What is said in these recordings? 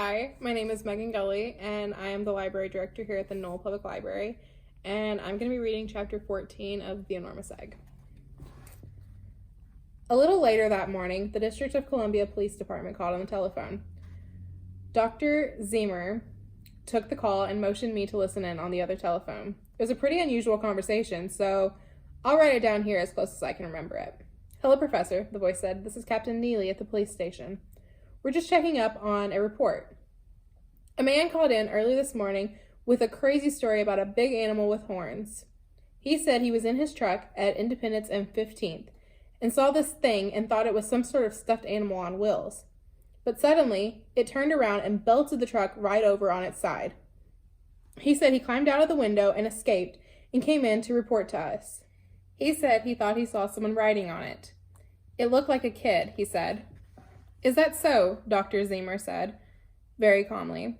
Hi, my name is Megan Gulley, and I am the library director here at the Knoll Public Library, and I'm going to be reading chapter 14 of The Enormous Egg. A little later that morning, the District of Columbia Police Department called on the telephone. Dr. Zemer took the call and motioned me to listen in on the other telephone. It was a pretty unusual conversation, so I'll write it down here as close as I can remember it. "Hello, Professor," the voice said. "This is Captain Neely at the police station. We're just checking up on a report. A man called in early this morning with a crazy story about a big animal with horns. He said he was in his truck at Independence and 15th and saw this thing and thought it was some sort of stuffed animal on wheels. But suddenly, it turned around and belted the truck right over on its side. He said he climbed out of the window and escaped and came in to report to us. He said he thought he saw someone riding on it. It looked like a kid," he said. "Is that so?" Dr. Zemer said, very calmly.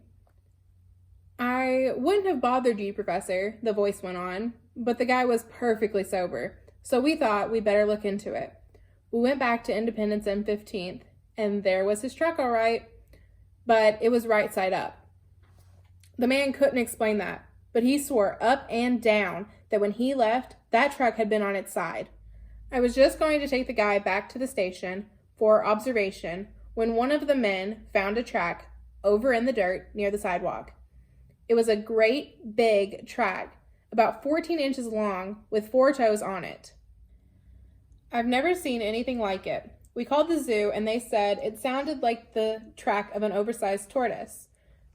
"I wouldn't have bothered you, Professor," the voice went on, "but the guy was perfectly sober, so we thought we'd better look into it. We went back to Independence and 15th, and there was his truck all right, but it was right side up. The man couldn't explain that, but he swore up and down that when he left, that truck had been on its side. I was just going to take the guy back to the station for observation when one of the men found a track over in the dirt near the sidewalk. It was a great big track, about 14 inches long, with 4 toes on it. I've never seen anything like it. We called the zoo and they said it sounded like the track of an oversized tortoise,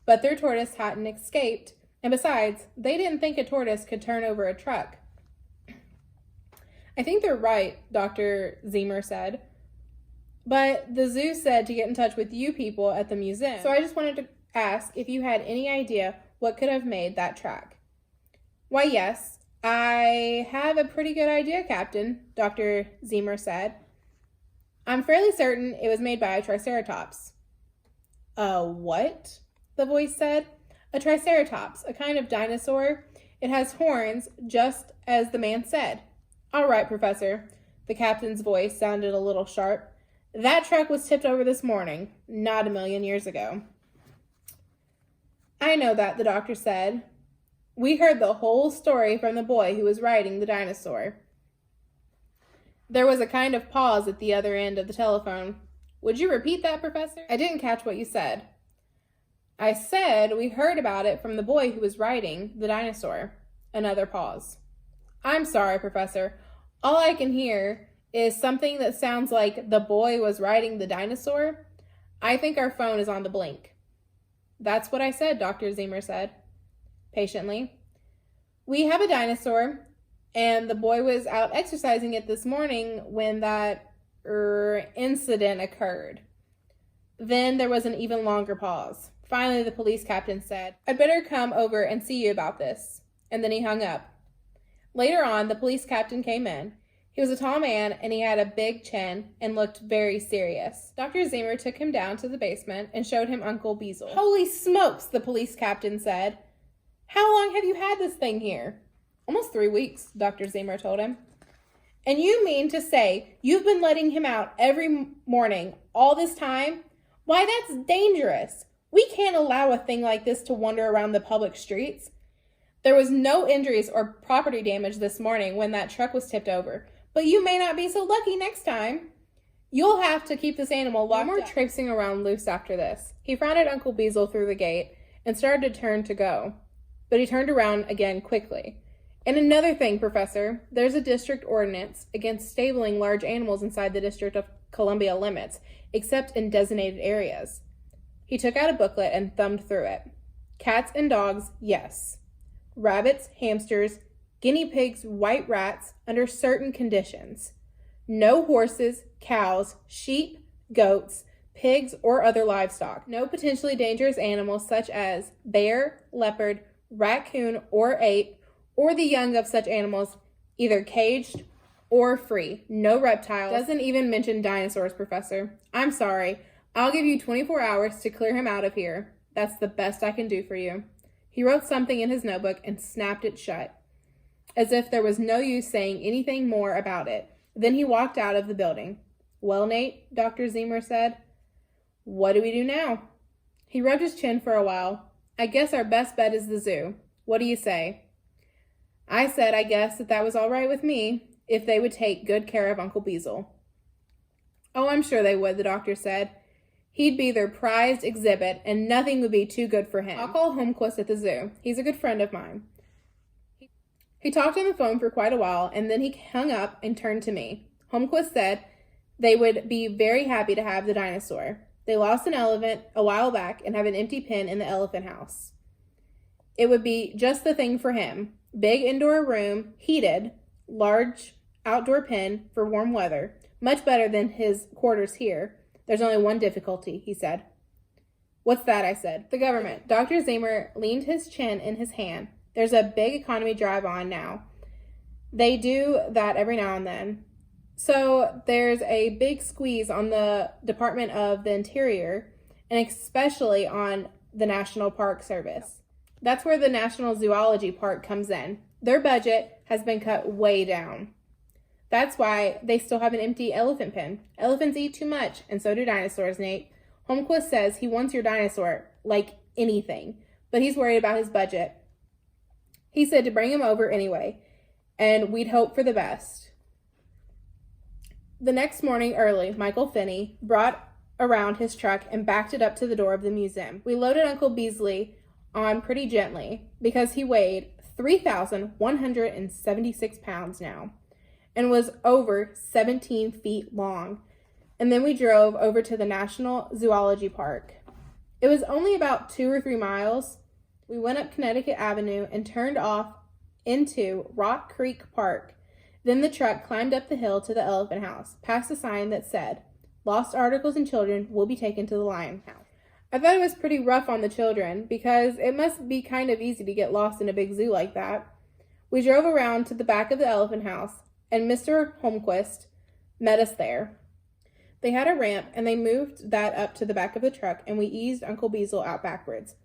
but their tortoise hadn't escaped, and besides, they didn't think a tortoise could turn over a truck." "I think they're right," Dr. Zemer said. "But the zoo said to get in touch with you people at the museum, so I just wanted to ask if you had any idea what could have made that track." "Why, yes, I have a pretty good idea, Captain," Dr. Zemer said. "I'm fairly certain it was made by a triceratops." "A what?" the voice said. "A triceratops, a kind of dinosaur. It has horns, just as the man said." "All right, Professor." The captain's voice sounded a little sharp. "That truck was tipped over this morning, not a million years ago." "I know that," the doctor said. "We heard the whole story from the boy who was riding the dinosaur." There was a kind of pause at the other end of the telephone. "Would you repeat that, Professor? I didn't catch what you said." "I said we heard about it from the boy who was riding the dinosaur." Another pause. "I'm sorry, Professor. All I can hear is something that sounds like the boy was riding the dinosaur. I think our phone is on the blink." "That's what I said," Dr. Zemer said, patiently. "We have a dinosaur, and the boy was out exercising it this morning when that incident occurred." Then there was an even longer pause. Finally, the police captain said, "I'd better come over and see you about this." And then he hung up. Later on, the police captain came in. He was a tall man, and he had a big chin and looked very serious. Dr. Zemer took him down to the basement and showed him Uncle Beazle. "Holy smokes," the police captain said. "How long have you had this thing here?" "Almost 3 weeks," Dr. Zemer told him. "And you mean to say you've been letting him out every morning all this time? Why, that's dangerous. We can't allow a thing like this to wander around the public streets." "There was no injuries or property damage this morning when that truck was tipped over, but you may not be so lucky next time. You'll have to keep this animal locked up." No more traipsing around loose after this. He frowned at Uncle Beazle through the gate and started to turn to go, but he turned around again quickly. "And another thing, Professor, there's a district ordinance against stabling large animals inside the District of Columbia limits, except in designated areas." He took out a booklet and thumbed through it. "Cats and dogs, yes. Rabbits, hamsters, guinea pigs, white rats, under certain conditions. No horses, cows, sheep, goats, pigs, or other livestock. No potentially dangerous animals such as bear, leopard, raccoon, or ape, or the young of such animals, either caged or free. No reptiles." Doesn't even mention dinosaurs, Professor. "I'm sorry. I'll give you 24 hours to clear him out of here. That's the best I can do for you." He wrote something in his notebook and snapped it shut, as if there was no use saying anything more about it. Then he walked out of the building. "Well, Nate," Dr. Zemer said, "what do we do now?" He rubbed his chin for a while. I guess our best bet is the zoo. What do you say? I said I guess that was all right with me if they would take good care of Uncle Beazle. Oh, I'm sure they would, the doctor said. He'd be their prized exhibit, and nothing would be too good for him. I'll call Holmquist at the zoo. He's a good friend of mine. He talked on the phone for quite a while, and then he hung up and turned to me. Holmquist said they would be very happy to have the dinosaur. They lost an elephant a while back and have an empty pen in the elephant house. It would be just the thing for him. Big indoor room, heated, large outdoor pen for warm weather. Much better than his quarters here. There's only one difficulty, he said. What's that, I said. The government. Dr. Zemer leaned his chin in his hand. There's a big economy drive on now. They do that every now and then. So there's a big squeeze on the Department of the Interior, and especially on the National Park Service. That's where the National Zoology Park comes in. Their budget has been cut way down. That's why they still have an empty elephant pen. Elephants eat too much, and so do dinosaurs, Nate. Holmquist says he wants your dinosaur like anything, but he's worried about his budget. He said to bring him over anyway, and we'd hope for the best. The next morning early, Michael Finney brought around his truck and backed it up to the door of the museum. We loaded Uncle Beasley on pretty gently because he weighed 3,176 pounds now and was over 17 feet long. And then we drove over to the National Zoology Park. It was only about 2 or 3 miles. We went up Connecticut Avenue and turned off into Rock Creek Park. Then the truck climbed up the hill to the elephant house, past a sign that said, "Lost articles and children will be taken to the lion house." I thought it was pretty rough on the children because it must be kind of easy to get lost in a big zoo like that. We drove around to the back of the elephant house, and Mr. Holmquist met us there. They had a ramp, and they moved that up to the back of the truck, and we eased Uncle Beazle out backwards.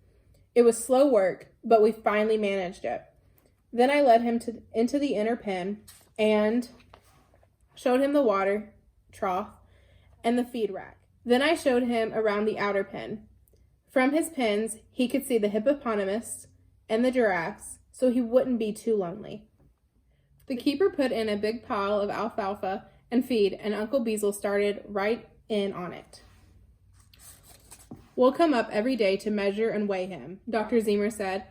It was slow work, but we finally managed it. Then I led him into the inner pen and showed him the water trough and the feed rack. Then I showed him around the outer pen. From his pens, he could see the hippopotamus and the giraffes, so he wouldn't be too lonely. The keeper put in a big pile of alfalfa and feed, and Uncle Beazle started right in on it. We'll come up every day to measure and weigh him, Dr. Zemer said,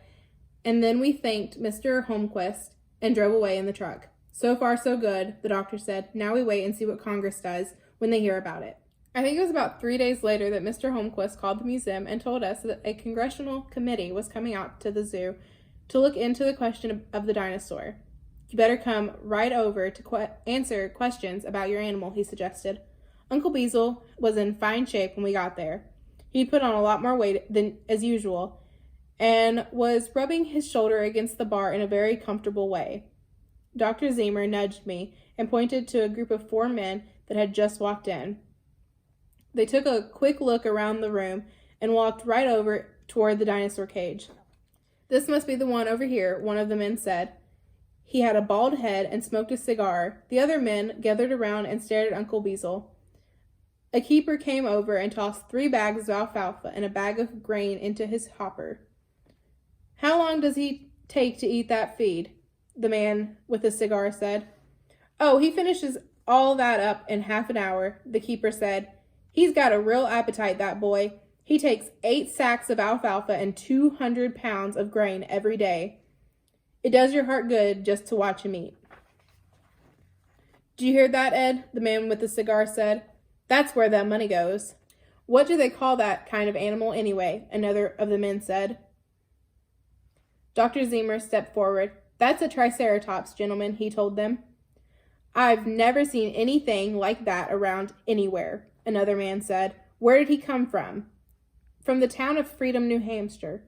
and then we thanked Mr. Holmquist and drove away in the truck. So far, so good, the doctor said. Now we wait and see what Congress does when they hear about it. I think it was about 3 days later that Mr. Holmquist called the museum and told us that a congressional committee was coming out to the zoo to look into the question of the dinosaur. You better come right over to answer questions about your animal, he suggested. Uncle Beazle was in fine shape when we got there. He'd put on a lot more weight than as usual and was rubbing his shoulder against the bar in a very comfortable way. Dr. Zemer nudged me and pointed to a group of 4 men that had just walked in. They took a quick look around the room and walked right over toward the dinosaur cage. This must be the one over here, one of the men said. He had a bald head and smoked a cigar. The other men gathered around and stared at Uncle Beazle. A keeper came over and tossed 3 bags of alfalfa and a bag of grain into his hopper. How long does he take to eat that feed? The man with the cigar said. Oh, he finishes all that up in half an hour, the keeper said. He's got a real appetite, that boy. He takes 8 sacks of alfalfa and 200 pounds of grain every day. It does your heart good just to watch him eat. Do you hear that, Ed? The man with the cigar said. That's where that money goes. What do they call that kind of animal anyway? Another of the men said. Dr. Zemer stepped forward. That's a triceratops, gentlemen, he told them. I've never seen anything like that around anywhere, another man said. Where did he come from? From the town of Freedom, New Hampshire,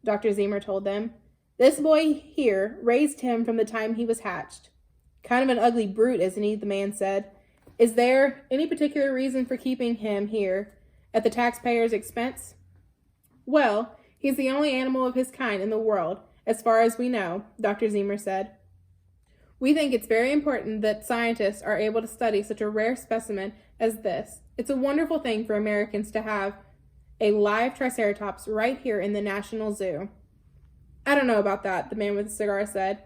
Dr. Zemer told them. This boy here raised him from the time he was hatched. Kind of an ugly brute, isn't he? The man said. Is there any particular reason for keeping him here at the taxpayer's expense? Well, he's the only animal of his kind in the world, as far as we know, Dr. Zemer said. We think it's very important that scientists are able to study such a rare specimen as this. It's a wonderful thing for Americans to have A live triceratops right here in the National Zoo. I don't know about that, the man with the cigar said.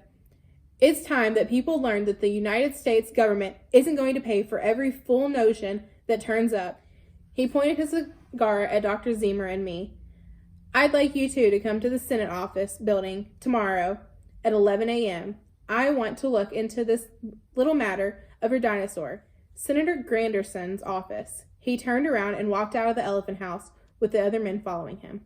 It's time that people learned that the United States government isn't going to pay for every fool notion that turns up. He pointed his cigar at Dr. Zemer and me. I'd like you two to come to the Senate office building tomorrow at 11 a.m. I want to look into this little matter of your dinosaur. Senator Granderson's office. He turned around and walked out of the elephant house with the other men following him.